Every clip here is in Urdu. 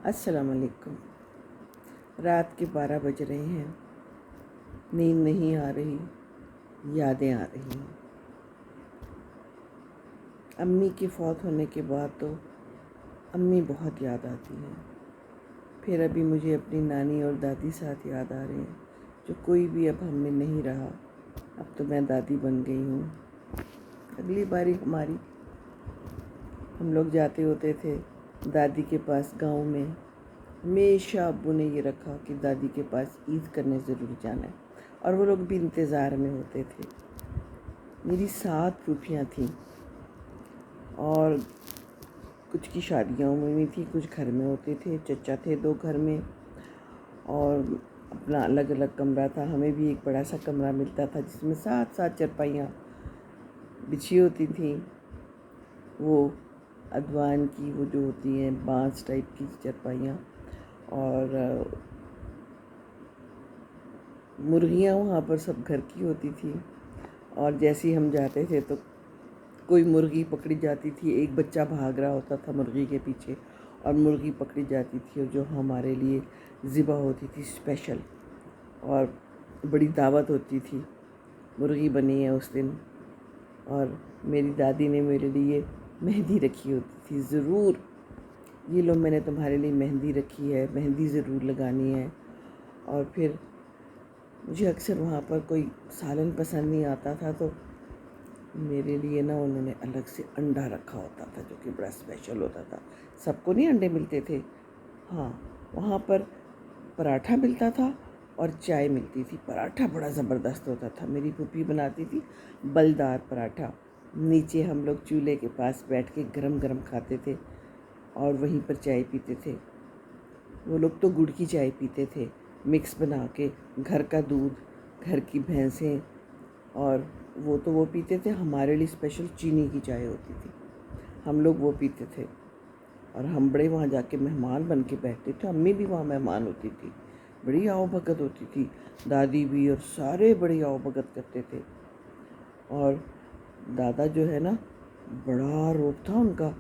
السلام علیکم۔ رات کے 12 بج رہے ہیں، نیند نہیں آ رہی، یادیں آ رہی ہیں۔ امی کے فوت ہونے کے بعد تو امی بہت یاد آتی ہیں۔ پھر ابھی مجھے اپنی نانی اور دادی ساتھ یاد آ رہے ہیں، جو کوئی بھی اب ہم میں نہیں رہا۔ اب تو میں دادی بن گئی ہوں۔ اگلی باری ہم لوگ جاتے ہوتے تھے دادی کے پاس گاؤں میں۔ ہمیشہ ابو نے یہ رکھا کہ دادی کے پاس عید کرنے ضرور جانا ہے، اور وہ لوگ بھی انتظار میں ہوتے تھے۔ میری 7 پھوپھیاں تھیں، اور کچھ کی شادیاں ہوئی تھیں، کچھ گھر میں ہوتے تھے۔ چچا تھے 2 گھر میں، اور اپنا الگ الگ کمرہ تھا۔ ہمیں بھی ایک بڑا سا کمرہ ملتا تھا جس میں 7 چرپائیاں بچھی ہوتی تھیں۔ وہ ادوان کی، وہ جو ہوتی ہیں بانس ٹائپ کی چرپائیاں، اور مرغیاں وہاں پر سب گھر کی ہوتی تھی۔ اور جیسے ہی ہم جاتے تھے تو کوئی مرغی پکڑی جاتی تھی، ایک بچہ بھاگ رہا ہوتا تھا مرغی کے پیچھے، اور مرغی پکڑی جاتی تھی، اور جو ہمارے لیے ذبح ہوتی تھی اسپیشل، اور بڑی دعوت ہوتی تھی۔ مرغی بنی ہے اس دن، اور میری دادی نے میرے لیے مہندی رکھی ہوتی تھی۔ ضرور یہ لو، میں نے تمہارے لیے مہندی رکھی ہے، مہندی ضرور لگانی ہے۔ اور پھر مجھے اکثر وہاں پر کوئی سالن پسند نہیں آتا تھا، تو میرے لیے انہوں نے الگ سے انڈا رکھا ہوتا تھا، جو کہ بڑا اسپیشل ہوتا تھا۔ سب کو نہیں انڈے ملتے تھے، ہاں وہاں پر پراٹھا ملتا تھا اور چائے ملتی تھی۔ پراٹھا بڑا زبردست ہوتا تھا، میری پھوپھی بناتی تھی بلدار پراٹھا۔ نیچے ہم لوگ چولہے کے پاس بیٹھ کے گرم گرم کھاتے تھے، اور وہیں پر چائے پیتے تھے۔ وہ لوگ تو گڑ کی چائے پیتے تھے، مکس بنا کے، گھر کا دودھ، گھر کی بھینسیں، اور وہ پیتے تھے۔ ہمارے لیے اسپیشل چینی کی چائے ہوتی تھی، ہم لوگ وہ پیتے تھے، اور ہم بڑے وہاں جا کے مہمان بن کے بیٹھتے تھے۔ امی بھی وہاں مہمان ہوتی تھی، بڑی آؤ بھگت ہوتی تھی، دادی بھی، اور سارے بڑی آؤ بھگت کرتے تھے۔ اور دادا جو ہے نا، بڑا روب تھا ان کا،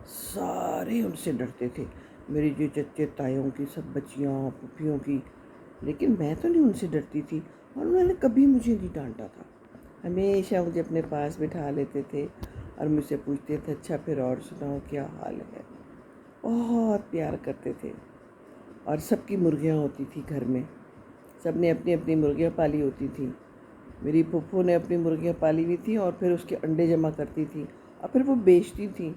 سارے ان سے ڈرتے تھے، میری جو چچے تائیوں کی سب بچیاں، پھوپھیوں کی۔ لیکن میں تو نہیں ان سے ڈرتی تھی، اور انہوں نے کبھی مجھے نہیں ڈانٹا تھا۔ ہمیشہ مجھے اپنے پاس بٹھا لیتے تھے، اور مجھ سے پوچھتے تھے اچھا پھر اور سناؤ کیا حال ہے۔ بہت پیار کرتے تھے۔ اور سب کی مرغیاں ہوتی تھی گھر میں، سب نے اپنی اپنی مرغیاں پالی ہوتی تھیں۔ میری پھوپھو نے اپنی مرغیاں پالی ہوئی تھیں، اور پھر اس کے انڈے جمع کرتی تھی، اور پھر وہ بیچتی تھیں،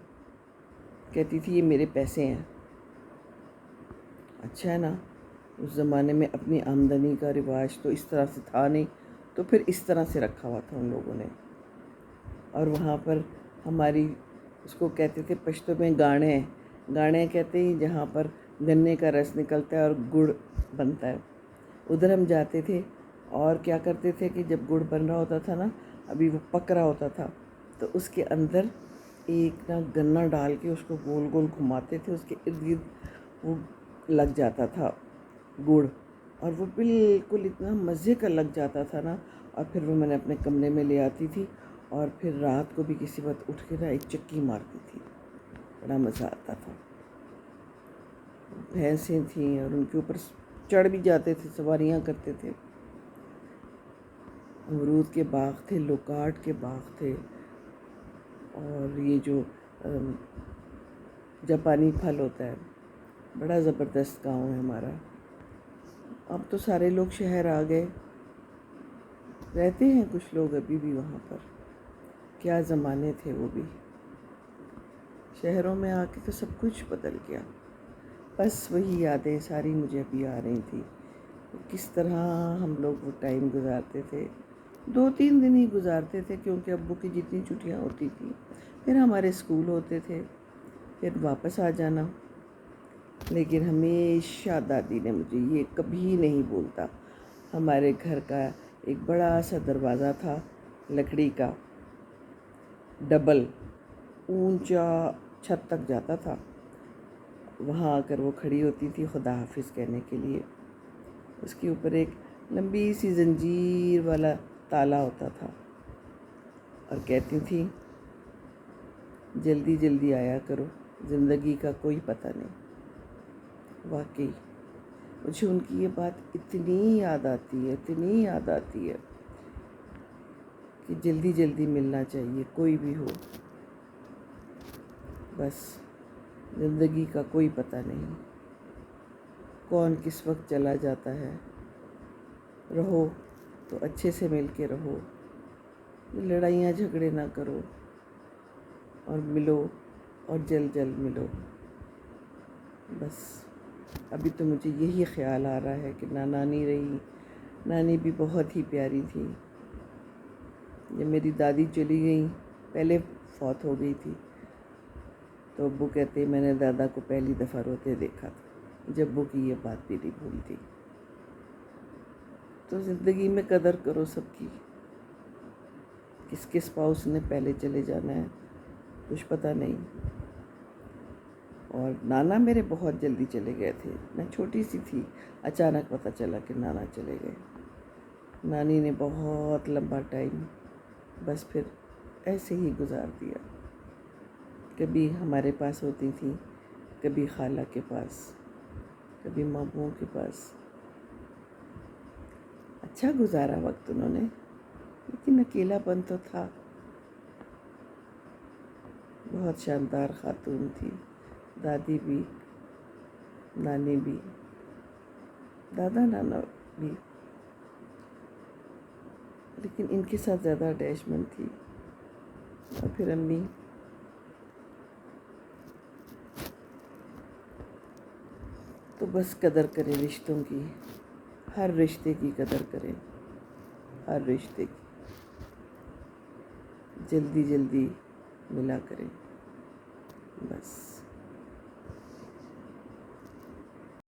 کہتی تھی یہ میرے پیسے ہیں۔ اچھا ہے نا، اس زمانے میں اپنی آمدنی کا رواج تو اس طرح سے تھا نہیں، تو پھر اس طرح سے رکھا ہوا تھا ان لوگوں نے۔ اور وہاں پر ہماری، اس کو کہتے تھے پشتو میں گاڑیں، گاڑیں کہتے ہیں جہاں پر گنے کا رس نکلتا ہے اور گڑ بنتا ہے، ادھر ہم جاتے تھے۔ اور کیا کرتے تھے کہ جب گڑ بن رہا ہوتا تھا نا، ابھی وہ پک رہا ہوتا تھا، تو اس کے اندر ایک نا گنا ڈال کے اس کو گول گول گھماتے تھے، اس کے ارد گرد وہ لگ جاتا تھا گڑ، اور وہ بالکل اتنا مزے کا لگ جاتا تھا نا۔ اور پھر وہ میں نے اپنے کمرے میں لے آتی تھی، اور پھر رات کو بھی کسی وقت اٹھ کے نا ایک چکی مارتی تھی، بڑا مزہ آتا تھا۔ بھینسیں تھیں، اور ان کے اوپر چڑھ بھی جاتے تھے، سواریاں کرتے تھے۔ امرود کے باغ تھے، لوکاٹ کے باغ تھے، اور یہ جو جاپانی پھل ہوتا ہے، بڑا زبردست گاؤں ہے ہمارا۔ اب تو سارے لوگ شہر آ گئے، رہتے ہیں کچھ لوگ ابھی بھی وہاں پر۔ کیا زمانے تھے وہ بھی، شہروں میں آ کے تو سب کچھ بدل گیا۔ بس وہی یادیں ساری مجھے ابھی آ رہی تھیں، کس طرح ہم لوگ وہ ٹائم گزارتے تھے۔ 2-3 دن ہی گزارتے تھے، کیونکہ ابو کی جتنی چھٹیاں ہوتی تھیں، پھر ہمارے اسکول ہوتے تھے، پھر واپس آ جانا۔ لیکن ہمیشہ دادی نے مجھے یہ کبھی نہیں بولتا، ہمارے گھر کا ایک بڑا سا دروازہ تھا لکڑی کا، ڈبل، اونچا چھت تک جاتا تھا، وہاں آ کر وہ کھڑی ہوتی تھی خدا حافظ کہنے کے لیے۔ اس کے اوپر ایک لمبی سی زنجیر والا تالا ہوتا تھا، اور کہتی تھی جلدی جلدی آیا کرو، زندگی کا کوئی پتہ نہیں۔ واقعی مجھے ان کی یہ بات اتنی یاد آتی ہے کہ جلدی جلدی ملنا چاہیے، کوئی بھی ہو، بس زندگی کا کوئی پتہ نہیں، کون کس وقت چلا جاتا ہے۔ رہو تو اچھے سے مل کے رہو، لڑائیاں جھگڑے نہ کرو، اور ملو اور جلد جلد ملو۔ بس ابھی تو مجھے یہی خیال آ رہا ہے کہ نانی رہی، نانی بھی بہت ہی پیاری تھی۔ جب میری دادی چلی گئیں، پہلے فوت ہو گئی تھی، تو ابو کہتے میں نے دادا کو پہلی دفعہ روتے دیکھا تھا، جب ابو کی یہ بات بھی نہیں بھولتی۔ تو زندگی میں قدر کرو سب کی، کس کے اسپاؤس نے پہلے چلے جانا ہے کچھ پتہ نہیں۔ اور نانا میرے بہت جلدی چلے گئے تھے، میں چھوٹی سی تھی، اچانک پتہ چلا کہ نانا چلے گئے۔ نانی نے بہت لمبا ٹائم بس پھر ایسے ہی گزار دیا، کبھی ہمارے پاس ہوتی تھیں، کبھی خالہ کے پاس، کبھی ماموں کے پاس۔ اچھا گزارا وقت انہوں نے، لیکن اکیلا پن تو تھا۔ بہت شاندار خاتون تھی، دادی بھی، نانی بھی، دادا نانا بھی، لیکن ان کے ساتھ زیادہ اٹیچمنٹ تھی، اور پھر امی۔ تو بس قدر کریں رشتوں کی، ہر رشتے کی قدر کریں، ہر رشتے کی، جلدی جلدی ملا کریں، بس۔